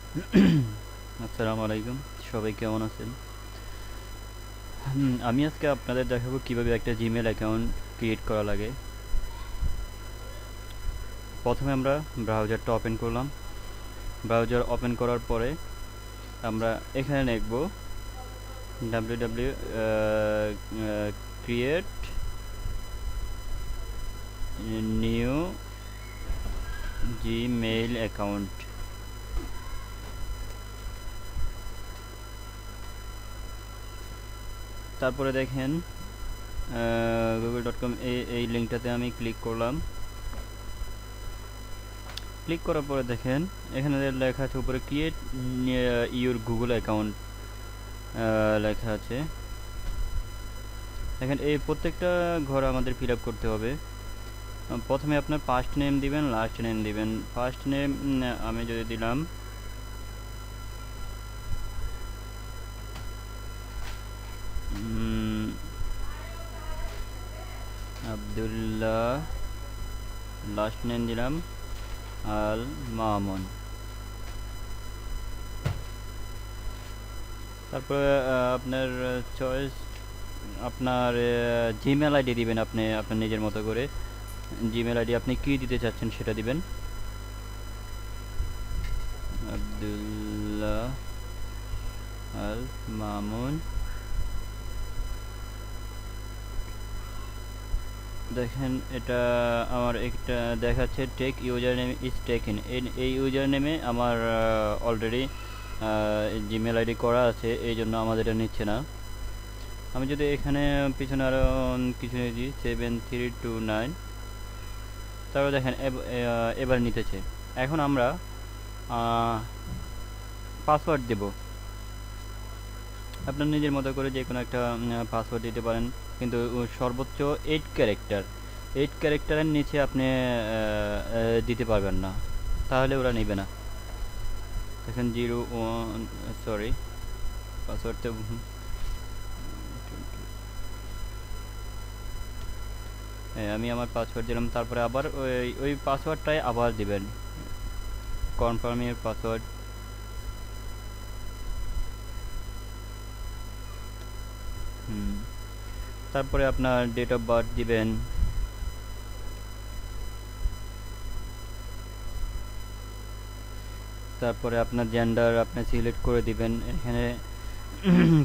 আসসালামু আলাইকুম। সবাই কেমন আছেন? আমি আজকে আপনাদের দেখাবো কিভাবে একটা জিমেল অ্যাকাউন্ট ক্রিয়েট করা লাগে। প্রথমে আমরা ব্রাউজারটা ওপেন করলাম। ব্রাউজার ওপেন করার পরে আমরা এখানে লিখব www create new Gmail account. তারপরে দেখেন google.com এই লিঙ্কটাতে আমি ক্লিক করলাম। ক্লিক করার পরে দেখেন এখানে লেখা আছে উপরে ক্রিয়েট ইউর গুগল অ্যাকাউন্ট লেখা আছে। দেখেন এই প্রত্যেকটা ঘর আমাদের ফিল আপ করতে হবে। প্রথমে আপনার ফার্স্ট নেম দিবেন, লাস্ট নেম দিবেন। ফার্স্ট নেম আমি যদি দিলাম আবদুল্লাহ, লাস্ট নেম দিলাম আল মামুন। তারপরে আপনার চয়েস, আপনার জিমেল আইডি দিবেন আপনি আপনার নিজের মতো করে। জিমেল আইডি আপনি কী দিতে চাচ্ছেন সেটা দিবেন। আবদুল্লাহ আল মামুন। দেখেন এটা আমার একটা দেখাচ্ছে take user name is taken. এই ইউজার নেমে আমার অলরেডি জিমেল আইডি করা আছে, এই জন্য আমাদের এটা নিচ্ছে না। আমি যদি এখানে পিছনে আরও কিছু দিই 7329, তারপর দেখেন এবার নিতেছে। এখন আমরা পাসওয়ার্ড দেব। আপনার নিজের মতো করে যে কোনো একটা পাসওয়ার্ড দিতে পারেন, কিন্তু সর্বোচ্চ 8 ক্যারেক্টার। 8 ক্যারেক্টারের নিচে আপনি দিতে পারবেন না, তাহলে ওরা নেবে না। দেখেন 01, সরি পাসওয়ার্ডটা আমি আমার পাসওয়ার্ড দিলাম। তারপরে আবার ওই পাসওয়ার্ডটাই আবার দিবেন, কনফার্ম এর পাসওয়ার্ড। তারপরে আপনার ডেট অফ বার্থ দিবেন। তারপরে আপনার জেন্ডার আপনি সিলেক্ট করে দিবেন। এখানে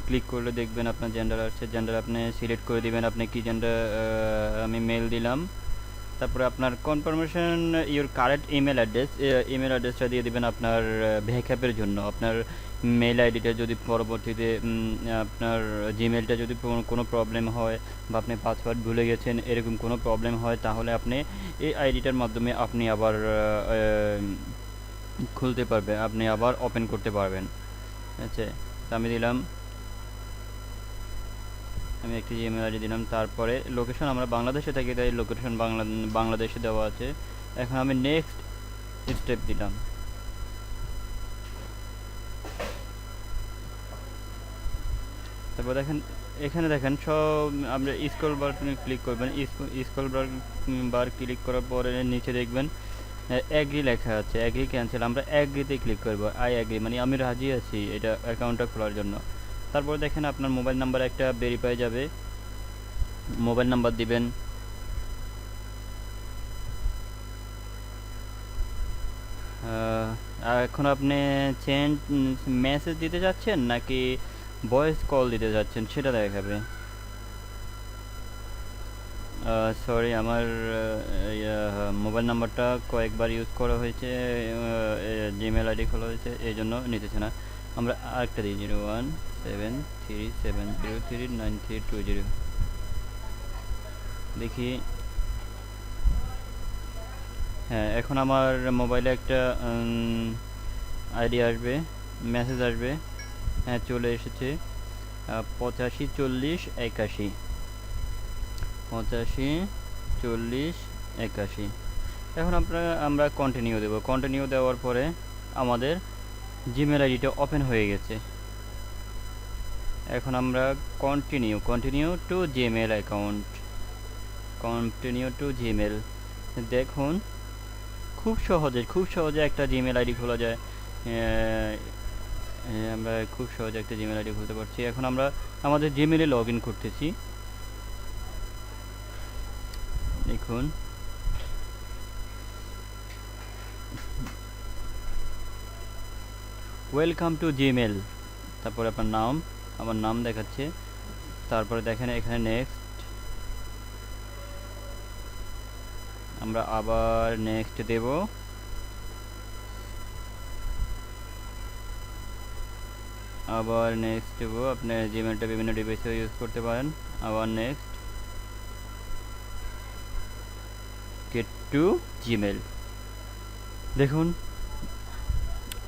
ক্লিক করলে দেখবেন আপনার জেন্ডার আসছে, জেন্ডার আপনি সিলেক্ট করে দিবেন আপনি কি জেন্ডার। আমি মেল দিলাম। তারপরে আপনার confirmation your current email address, email অ্যাড্রেসটা দিয়ে দিবেন আপনার ব্যাকআপের জন্য। আপনার মেল আইডিটা যদি পরবর্তীতে আপনার জিমেলটা যদি কোনো প্রবলেম হয় বা আপনি পাসওয়ার্ড ভুলে গেছেন, এরকম কোনো প্রবলেম হয়, তাহলে আপনি এই আইডিটার মাধ্যমে আপনি আবার খুলতে পারবেন, আপনি আবার ওপেন করতে পারবেন। আচ্ছা, আমি দিলাম, আমি একটি জিমেল আইডি দিলাম। তারপরে লোকেশন আমরা বাংলাদেশে থাকি, তাই লোকেশন বাংলাদেশে দেওয়া আছে। এখন আমি নেক্সট স্টেপ দিলাম। তারপর দেখেন এখানে দেখেন সব আমরা স্ক্রল বার ক্লিক করবেন। স্ক্রল বার ক্লিক করার পরে নিচে দেখবেন অ্যাগ্রি লেখা আছে, অ্যাগ্রি ক্যান্সেল। আমরা অ্যাগ্রিতে ক্লিক করব। আই অ্যাগ্রি মানে আমি রাজি আছি এটা অ্যাকাউন্টটা খোলার জন্য। তারপর দেখেন আপনার মোবাইল নাম্বার একটা ভেরিফাই যাবে, মোবাইল নাম্বার দিবেন। এখন আপনি চেঞ্জ মেসেজ দিতে যাচ্ছেন নাকি ভয়েস কল দিতে যাচ্ছেন সেটা দেখাবে। সরি, আমার মোবাইল নাম্বারটা কয়েকবার ইউজ করা হয়েছে, জিমেল আইডি খোলা হয়েছে, এই জন্য নিতেছে না। আমরা আরেকটা দিই 0173703930। দেখি, হ্যাঁ এখন আমার মোবাইলে একটা আইডি আসবে, মেসেজ আসবে। হ্যাঁ চলে এসেছে 854081, 854081। এখন আমরা কন্টিনিউ দেব। কন্টিনিউ দেওয়ার পরে আমাদের জিমেল আইডিটা ওপেন হয়ে গেছে। এখন আমরা continue to Gmail account, continue to Gmail. দেখুন খুব সহজে একটা জিমেল আইডি খোলা যায়। আমরা খুব সহজে একটা জিমেল আইডি খুলতে পারছি। এখন আমরা আমাদের জিমেলে লগ ইন করতেছি। দেখুন ওয়েলকাম টু জিমেল, তারপরে আপনার নাম, আমার নাম দেখাচ্ছে, তারপরে দেখেন এখানে নেক্সট, আমরা আবার নেক্সট দেব, আবার নেক্সট দেবো। আপনি জিমেলটা বিভিন্ন ডিভাইসে ইউজ করতে পারেন। আবার নেক্সট, গেট টু জিমেল। দেখুন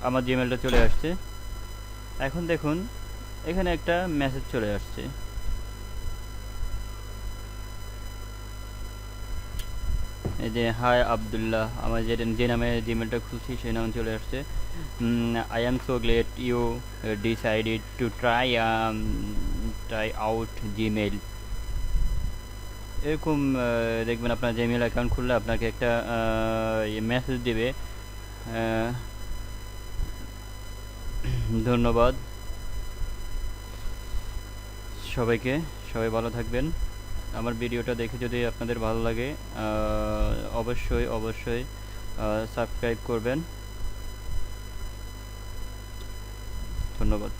আমার জিমেলটা চলে আসছে। এখন দেখুন এখানে একটা মেসেজ চলে আসছে, এই যে হাই আবদুল্লাহ, আমার যে নামে জিমেলটা খুলছি সেই নাম চলে আসছে। I am so glad you decided to try out Gmail. এরকম দেখবেন আপনার জিমেল অ্যাকাউন্ট খুললে আপনাকে একটা মেসেজ দেবে। ধন্যবাদ সবাইকে, সবাই ভালো থাকবেন। আমার ভিডিওটা দেখে যদি আপনাদের ভালো লাগে অবশ্যই অবশ্যই সাবস্ক্রাইব করবেন। ধন্যবাদ।